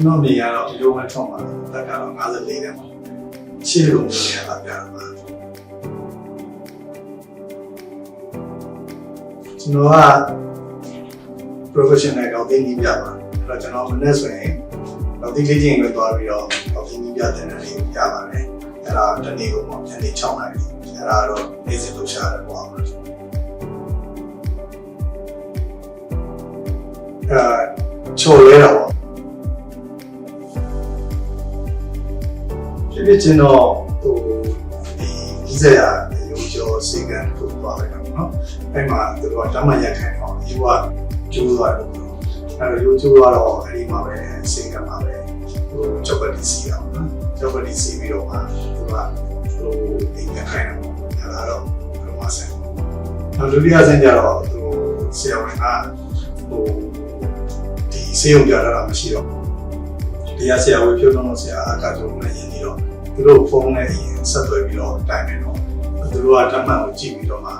ကျွန်တော်နေရတော့ဒီလိုဝက်ထောက်မှာတက်ကတော့54တဲ့မှာရှေ့လုံးနေရတာပြတာပါကျွန်တော်က professional ကောက်တင်ကြီးပြပါအဲ့တော့ကျွန်တော်မနေ့ဆိုရင်ကောက်တင်လေးချင်းပဲသွားပြီးတော့ကောက်တင်ကြီးပြတဲ့နေလေးပြပါတယ်အဲ့ဒါတနေ့ကိုပေါ့ညနေ6နာရီအဲ့ဒါတော့နေ့စဉ်လုပ်ရှာတယ်ပေါ့ချိုရဲတော့ဖြစ်ချင်းတော့ဟိုဒီစရာရုံကျော်စေကန်ကိုသွားလိုက်တော့နော်အဲ့မှာသူတို့ကတမ်းမှရက်ခိုင်းတော့ဒီကကျိုးသွားတော့အဲ့တော့ရိုးကျိုးသွားတော့အဲ့ဒီမှာပဲစေကန်မှာပဲဟိုကျောက်ပတိစီအောင်နော်ကျောက်ပတိစီပြီးတော့မှသူကဟိုဒီရက်ခိုင်းတော့အဲ့ဒါတော့ဘယ်မှာဆက်နောက်ဒုတိယဆင့်ကျတော့ဟိုဆရာဝန်ကဟိုဒီစေုံကြတာမရှိတော့တရားဆရာဝေဖြိုးတော့ဆရာအကကျုံနဲ့ရင်းပြီးတော့သူတို့ဖုန်းနဲ့ဆက်သွယ်ပြီးတော့တိုင်နေတော့သူတို့ကတမန်ကိုကြည့်ပြီးတော့မှ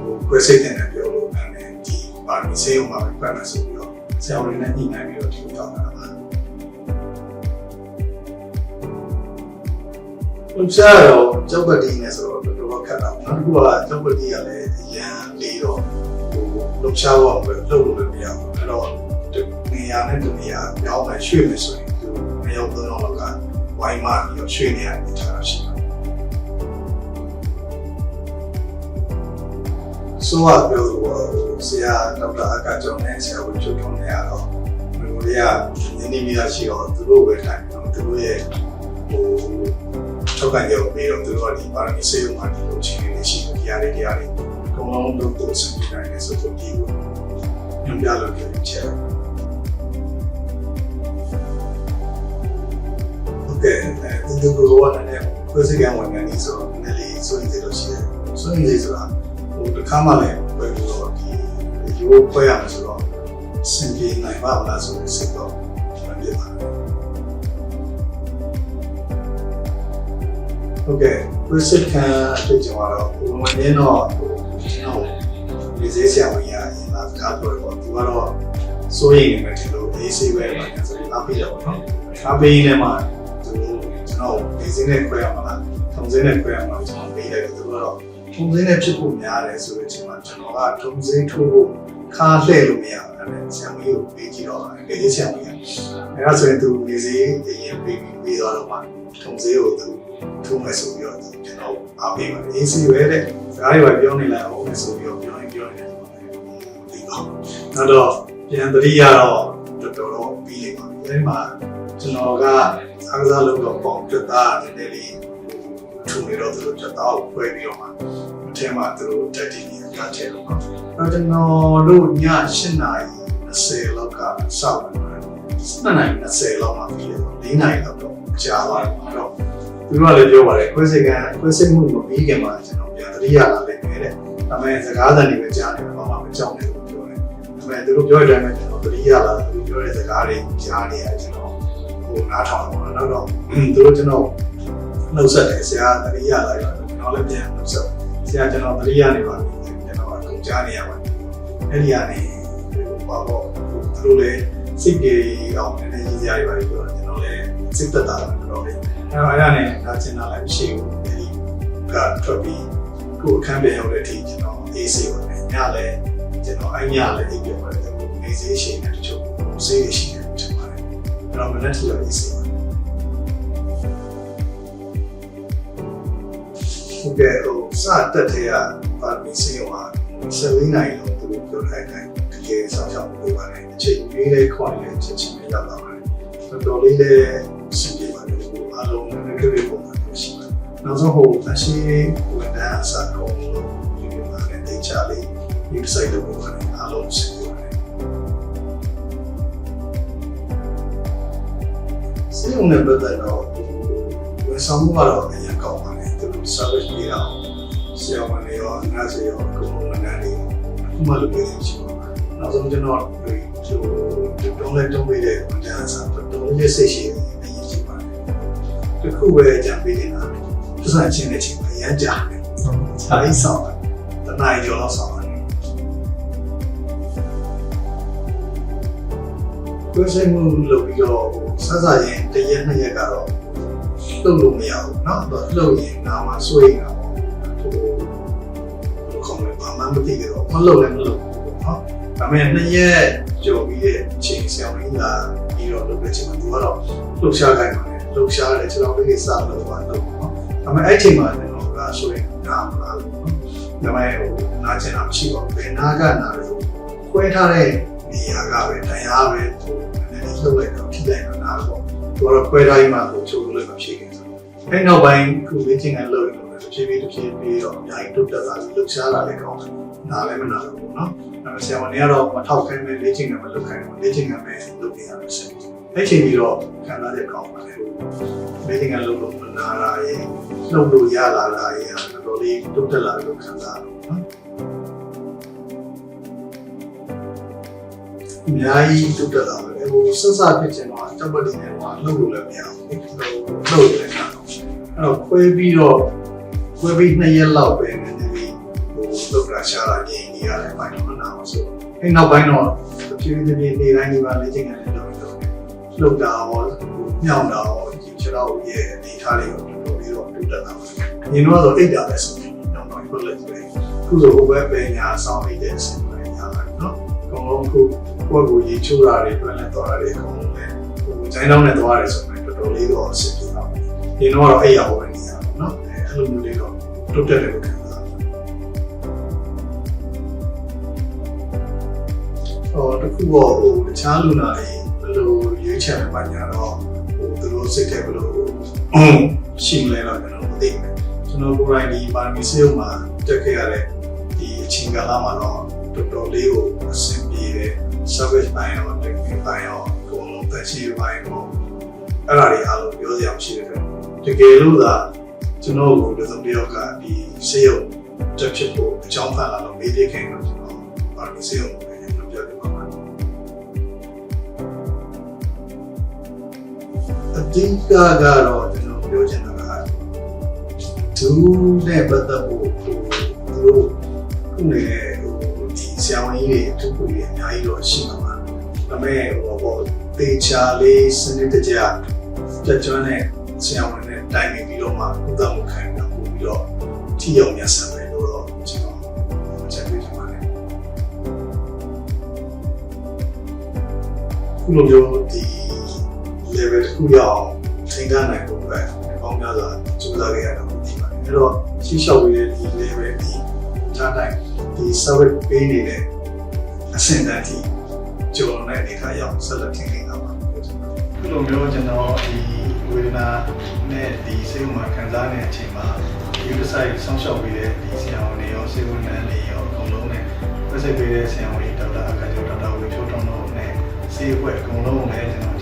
ဟိုခွဲစိတ်တဲ့ပြောလို့အဲ့ဒီပါမီစေုံမှာပဲပတ်နေဆိုပြီးတော့ဆရာဝန်နဲ့ညှိနှိုင်းပြီးတော့ဒီလိုတောင်းတာပါဘုရားတော့ကျောက်ပတိနဲ့ဆိုတော့တော်ခက်တာနောက်တစ်ခုကကျောက်ပတိကလည်းအရန်လေးတော့ဟိုလှုပ်ရှားတော့ပဲလှုပ်လို့လည်းမရဘူးအဲ့တော့နေရာနဲ့နေရာပြောင်းမှရွှေ့မယ်ဆိုရင်သူမရောက်တော့လောက်ကဝိုင်းမှပြီးတော့ရွှေ့နေရတဲ့ထားရှိတယ်ဆိုတော့ပြောလို့ဆရာဒေါက်တာအကကျောင်းနဲ့ဆရာဝေချုပ်ထုံးနေရတော့ဘယ်လိုလဲကနည်းနည်းများရှိတော့သူတို့ပဲတိုင်တော့သူတို့ရဲ့ဟိုထောက်ခံရပြီးတော့သူတို့ကဒီပါရမီစေုံမှာဒီလိုချင်းနေရှိတယ်တရားတွေအကုန်လုံးတို့ကိုစနေတိုင်းနဲ့ဆိုတော့ဒီကိုညွှန်ပြလို့ပြချက်ကဲဒီလိုလိုဝတ်နေတဲ့ခွဲစိတ်ကံဝင်နေဆိုတော့နည်းလေးစိုးရိမ်တယ်လို့ရှိတယ်စိုးရိမ်တယ်ဆိုတာဟိုတစ်ခါမှလည်းပဲလို့တော့ဒီရိုးခွဲရမယ်ဆိုတော့စင်ပြေနိုင်ပါ့မလားဆိုတဲ့စိတ်တော့မပြတ်ပါဘူးဟုတ်ကဲ့ခွဲစိတ်ကံအတွေ့အကြုံကတော့ဘုံဝင်နေတော့ဟိုဒီစေးဆရာဝန်ကြီးအရင်ကကားပြောတော့သူကတော့စိုးရိမ်နေမယ်ဒီလိုအေးဆေးပဲပါဆိုတော့အားပေးတော့နော်အားပေးနေမှာကျွန်တော်ဒီစင်းနဲ့ခွဲအောင်လားထုံစင်းနဲ့ခွဲအောင်လားကျွန်တော်ပေးလိုက်တယ်သူကတော့ထုံစင်းနဲ့ဖြစ်ဖို့များတယ်ဆိုတဲ့အချိန်မှာကျွန်တော်ကထုံစင်းထိုးဖို့ခါလှည့်လို့မရဘူးအဲ့ဆရာမကြီးကိုပေးကြည့်တော့တယ်ဒီဆရာမကြီးအဲ့ဒါဆိုရင်သူဒီစင်းအရင်ပေးသွားတော့မှထုံစင်းကိုသူထိုးမယ်ဆိုပြီးတော့ကျွန်တော်အားပေးပါတယ်အေးစီပဲတဲ့စကားတွေပြောနေလိုက်အောင်ဆိုပြီးတော့ပြောနေတယ်ဒီတော့နောက်တော့ပြန်တတိယတော့တော်တော်ပြီးနေပါပြီအဲ့မှာကျွန်တော်ကအားကစားလုပ်တော့ပေါ့ပြတာနည်းနည်းလေးထူနေတော့သူတို့ပြတာကိုခွဲပြီးတော့မှအထက်မှာသူတို့တက်တည်နေတာထဲတော့အဲ့ကျွန်တော်တို့ည8နာရီ20လောက်ကစောင့်နေတယ်7နာရီ20လောက်မှပြီးတယ်4နာရီလောက်တော့ကြာသွားတယ်အဲ့တော့သူတို့ကလည်းပြောပါတယ်ခွဲစိတ်မှုကိုပြီးခင်မှာကျွန်တော်ပြန်တတိယလာလိုက်ခဲ့တယ်ဒါပေမဲ့စကားသံတွေပဲကြားနေတယ်ဘာမှမကြောက်နေဘူးပြောတယ်ဒါပေမဲ့သူတို့ပြောတဲ့အတိုင်းပဲကျွန်တော်တတိယလာသူပြောတဲ့စကားတွေကြားနေရတယ်ကျွန်တော်ဟိုနားထောင်တော့နောက်တော့သူတို့ကျွန်တော်နှုတ်ဆက်တယ်ဆရာတတိယလာတော့ကျွန်တော်လည်းပြန်နှုတ်ဆက်ဆရာကျွန်တော်တတိယနေပါပြီကျွန်တော်အကုန်ကြားနေရပါတယ်အဲ့ဒီကနေဘာပေါ့သူတို့လည်းစိတ်ပြေအောင်နည်းနည်းကြီးစရာတွေပါပြောတော့ကျွန်တော်လည်းစိတ်သက်သာတယ်တော့လေအဲ့ဒါနဲ့ဒါကျင်လာလည်းမရှိဘူးအဲ့ဒီကထွက်ပြီးကိုအခန်းပြန်ရောက်တဲ့အထိကျွန်တော်အေးစေပါတယ်ညလည်းကျွန်တော်အဲ့ညလည်းအိပ်ပြပါတယ်အေးစေးရှိနေတယ်တချို့ဆေးရှိနေတယ်ထင်ပါတယ်အဲ့တော့မနေ့ကလည်းအေးစေးပါတယ်ဟုတ်ကဲ့ဟိုစတက်တဲ့ကပါမီစေးမှာ7နိုင်လို့သူပြောလိုက်တယ်တကယ်ဆောင်းချောင်းပြပါတယ်အချိန်လေးလေးခွာနေချက်ချင်းရောက်လာပါတယ်တော်တော်လေးလည်းစင်ပြေပါတယ်အားလုံးလည်းကြည့်ပုံမှန်ရှိပါတယ်နောက်ဆုံးဟိုအရှိဝန်ထမ်းအစားကုန်လို့ဒီမှာလည်းတင်ချလေးဒီစိုက်လို့ပါတယ်အားလုံးစင်ပြေပါတယ်စေုံနဲ့ပတ်သက်တော့ဝန်ဆောင်မှုကတော့အရင်ကောင်းပါတယ်သူတို့ service ပေးတာဆရာဝန်တွေရောနားဆရာရောကုမ္ပဏီဝန်ထမ်းတွေအခုမှလုပ်ပေးနေရှိပါမယ်နောက်ဆုံးကျွန်တော်ဒီတုံးလေးပေးတဲ့ဝန်ထမ်းအစားတုံးလေးစိတ်ရှိတယ်အရင်ရှိပါတယ်တခုပဲကြံပေးနေတာပတ်စံချင်းနဲ့ချင်းအရင်ကြာတယ်စာရေးဆောင်တယ်တနားကျော်လောက်ဆောင်တယ် ကွဲစိတ်မှုလုပ်ပြီးတော့စစရင်တရက်နှစ်ရက်ကတော့လှုပ်လို့မရဘူးเนาะလှုပ်ရင်နားမှာဆွေးနေတာပေါ့ခေါင်းလေးဘာမှမသိကြတော့မလှုပ်လည်းမလှုပ်ဘူးเนาะဒါပေမဲ့နှစ်ရက်ကြော်ပြီးတဲ့အချိန်ဆရာမင်းကပြီးတော့လုပ်တဲ့ချိန်မှာသူကတော့လှုပ်ရှားခိုင်းပါတယ်လှုပ်ရှားတယ်ကျွန်တော်လေးစလုပ်ပါတော့เนาะဒါပေမဲ့အဲ့ချိန်မှာကျွန်တော်ကဆွေးနေတာမလားလို့เนาะဒါပေမဲ့နားကျင်တာမရှိပါဘူးဘယ်နားကနားလို့ခွဲထားတဲ့နေရာကပဲတရားပဲလှုပ်လိုက်တော့ထိလိုက်တော့နားတော့သူကတော့ခွဲတိုင်းမှာသူချိုးလို့လည်းမဖြစ်ခင်ဆိုအဲ့နောက်ပိုင်းခုလေ့ကျင့်ခန်းလုပ်ရင်လည်းဖြည်းဖြည်းတော့အများကြီးတုတ်တက်လာပြီးလှုပ်ရှားလာတဲ့ကောင်းတယ်နားလည်းမနာဘူးเนาะဒါပေမဲ့ဆရာဝန်တွေကတော့မထောက်ခိုင်းပဲလေ့ကျင့်ခန်းမလုပ်ခိုင်းဘူးလေ့ကျင့်ခန်းပဲလုပ်နေရမယ်ဆက်အဲ့ချိန်ပြီးတော့ခံစားတဲ့ကောင်းပါတယ်လေ့ကျင့်ခန်းလုပ်လို့မနာတာရဲ့လှုပ်လို့ရလာတာရဲ့တော်တော်လေးတုတ်တက်လာလို့ခံစားရတယ်เนาะအများကြီးတုတ်တက်လာတယ်ဟိုဆက်စဖြစ်ချင်တော့တပ်ပတ်နေတယ်ဟိုလှုပ်လို့လည်းမရဘူးလှုပ်တယ်ကတော့အဲ့တော့ခွဲပြီး2ရက်လောက်ပဲနည်းနည်းလေးဟိုလှုပ်လာရှာလာနေနေရတယ်ဘာလို့မနာအောင်ဆိုအဲ့နောက်ပိုင်းတော့ဖြည်းဖြည်းနေတိုင်းဒီမှာလေ့ကျင့်ရတယ်တော့လှုပ်တာရောညောင်းတာရောဒီခြေတော်ရဲ့အနေထားလေးကိုတော်ပြီးတော့တုတ်တက်လာပါတယ်။ညီတော့ဆိုအိတ်တာပဲဆိုပြီးတော့ဘယ်လိုလဲခုဆိုဟိုဘက်ပဲညာဆောင်နေတဲ့အစဉ်ပဲညာလာနော်။အကုန်လုံးခုကိုရေချိုးတာတွေတွေ့လဲသွားတာတွေအကုန်လုံးပဲဟိုဂျိုင်းတောင်းနဲ့သွားရတယ်ဆိုရင်တော်တော်လေးတော့အဆင်ပြေပါဘူး။ဒီတော့အိတ်ရဟိုပဲနေရအောင်နော်။အဲ့လိုမျိုးလေးတော့တုတ်တက်တယ်လို့ခံစားရတယ်။တခုတော့ဟိုတခြားလူနာတွေဘယ်လိုရွေးချယ်မှညာတော့ဟိုသူတို့စိတ်ထဲဘယ်လိုရှိမလဲတော့ကျွန်တော်မသိဘူးကျွန်တော်ကိုယ်တိုင်ဒီပါမီဆေးုံမှာတက်ခဲ့ရတဲ့ဒီအချိန်ကာလမှာတော့တော်တော်လေးကိုအဆင်ပြေတယ် service ပိုင်းရော technical ပိုင်းရောအကုန်လုံးသက်ရှိပိုင်းရောအဲ့ဒါတွေအားလုံးပြောစရာမရှိတဲ့အတွက်တကယ်လို့သာကျွန်တော်ကိုဒီဆုံးတယောက်ကဒီဆေးရုံတက်ဖြစ်ဖို့အကြောင်းခံလာတော့မေးပြခဲ့တော့ကျွန်တော်ပါမီဆေးုံကိုပြောပြပါမယ်အဓိကကတော့ကျွန်တော်ပြောချင်တာကသူနဲ့ပတ်သက်ဖို့သူတို့ခုနေတဲ့ဒီဆရာဝန်ကြီးတွေသူ့ကိုအများကြီးတော့ရှိမှာပါဒါပေမဲ့ဟိုပေါ့တေချာလေးစနစ်တကျကြွကျွမ်းတဲ့ဆရာဝန်နဲ့တိုင်ပင်ပြီးတော့မှကုသမှုခံတာပို့ပြီးတော့ထိရောက်မြတ်ဆန်တယ်လို့တော့ကျွန်တော်ချက်ပြချင်ပါတယ်ခုလိုမျိုးဒီ level တစ်ခုရောက်ထိန်းထားနိုင်ဖို့ပဲအကောင်းများစွာကြိုးစားခဲ့ရတာဖြစ်ပါတယ်။အဲတော့ရှင်းလျှောက်ပြီးဒီ level ဒီထားတိုင်းဒီ service ပေးနေတဲ့အဆင့်တန်းထိကျော်တဲ့အနေထားရောက်ဆက်လက်ထိန်းနေတာပါ။ခုလိုမျိုးကျွန်တော်ဒီဝေဒနာနဲ့ဒီစိတ်မှာခံစားနေတဲ့အချိန်မှာဒီ site ဆောင်းလျှောက်ပြီးတဲ့ဒီဆရာဝန်တွေရောစေဝန်ထမ်းတွေရောအကုန်လုံးနဲ့ပတ်သက်ပေးတဲ့ဆရာဝန်တွေဒေါက်တာအခါကျော်ဒေါက်တာဝေဖြိုးတောင်းတို့နဲ့ဆေးဘွဲ့အကုန်လုံးနဲ့ကျွန်တော်